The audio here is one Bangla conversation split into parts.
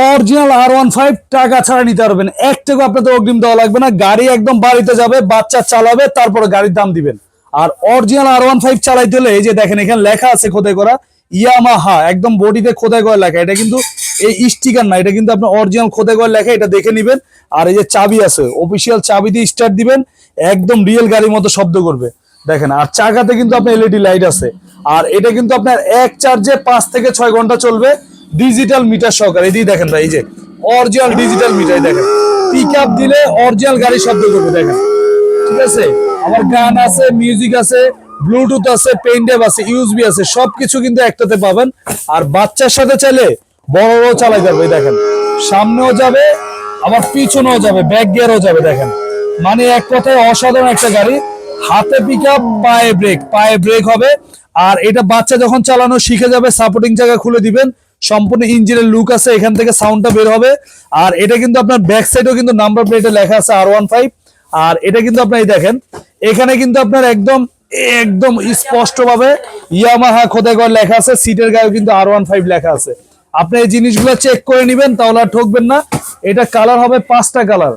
অরিজিনাল R15 টাকা ছাড়া নিতে পারবেন, 1 টাকা আপনাদের অগ্রিম দেওয়া লাগবে না। গাড়ি একদম বাড়িতে যাবে, বাচ্চা চালাবে, তারপরে গাড়ির দাম দিবেন। আর অরিজিনাল R15 চালাইতে হলে এই যে দেখেন এখানে লেখা আছে খোদাই করা ইয়ামাহা, একদম বডিতে খোদাই করা লেখা। এটা কিন্তু এই স্টিকার না, এটা কিন্তু আপনার অরিজিনাল খোদাই করা লেখা, এটা দেখে নেবেন। আর এই যে চাবি আছে, অফিসিয়াল চাবি দিয়ে স্টার্ট দিবেন, একদম রিয়েল গাড়ির মতো শব্দ করবে দেখেন। আর চাকাতে কিন্তু আপনার এলইডি লাইট আছে। আর এটা কিন্তু আপনার এক চার্জে 5 থেকে 6 ঘন্টা চলবে, ডিজিটাল মিটার সহকারে। এদিকে দেখেন ভাই, এই যে অরিজিনাল ডিজিটাল মিটার দেখেন, পিক আপ দিলে অরিজিনাল গাড়ি শব্দ করবে দেখেন, ঠিক আছে। আবার গান আছে, মিউজিক আছে, ব্লুটুথ আছে, পেন ড্রাইভ আছে, ইউএসবি আছে, সবকিছু কিন্তু একটাতে পাবেন। আর বাচ্চার সাথে চাইলে বড়রাও চালাই যাবে দেখেন, সামনেও যাবে আবার পিছনেও যাবে, ব্যাক গিয়ারও যাবে দেখেন। মানে এক কথায় অসাধারণ একটা গাড়ি। হাতে পিক আপ, পায়ে ব্রেক হবে। আর এটা বাচ্চা যখন চালানো শিখে যাবে, সাপোর্টিং জায়গা খুলে দিবেন, সম্পূর্ণ ইঞ্জিনের লুক আছে, এখান থেকে সাউন্ডটা বের হবে। আর এটা কিন্তু আপনার ব্যাক সাইডেও কিন্তু নাম্বার প্লেটে লেখা আছে R15। আর এটা কিন্তু আপনার দেখেন এখানে কিন্তু আপনার একদম একদম স্পষ্ট ভাবে ইয়ামাহা খোদাই করে লেখা আছে, সিটের গায়েও কিন্তু R15 লেখা আছে। আপনি এই জিনিসগুলো চেক করে নেবেন, তাহলে আর ঠকবেন না। এটা কালার হবে 5টা কালার,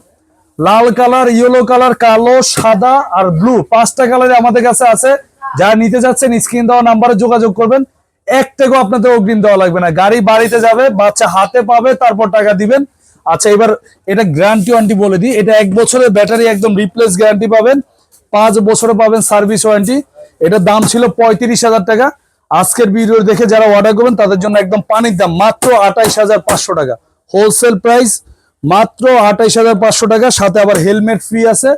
লাল কালার, ইয়েলো কালার, কালো, সাদা আর ব্লু, 5টা কালারে আমাদের কাছে আছে। যারা নিতে যাচ্ছেন স্ক্রিন দেওয়া নাম্বারে যোগাযোগ করবেন, 1 টাকাও আপনাদের অগ্রিম দেওয়া লাগবে না। গাড়ি বাড়িতে যাবে, বাচ্চা হাতে পাবে, তারপর টাকা দিবেন। আচ্ছা, এবার এটা গ্যারান্টি ওয়ারেন্টি বলে দিই। এটা 1 বছরের ব্যাটারি একদম রিপ্লেস গ্যারান্টি পাবেন, 5 বছরে পাবেন সার্ভিস ওয়ারেন্টি। এটার দাম ছিল 35,000 টাকা। আজকের ভিডিও দেখে যারা অর্ডার করবেন তাদের জন্য একদম পানির দাম, মাত্র 28,500 টাকা হোলসেল প্রাইস, মাত্র 28,500 টাকা। সাথে আবার হেলমেট ফ্রি আছে,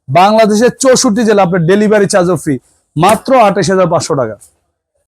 বাংলাদেশের 64 জেলা আপনার ডেলিভারি চার্জও ফ্রি, মাত্র 28,500 টাকা।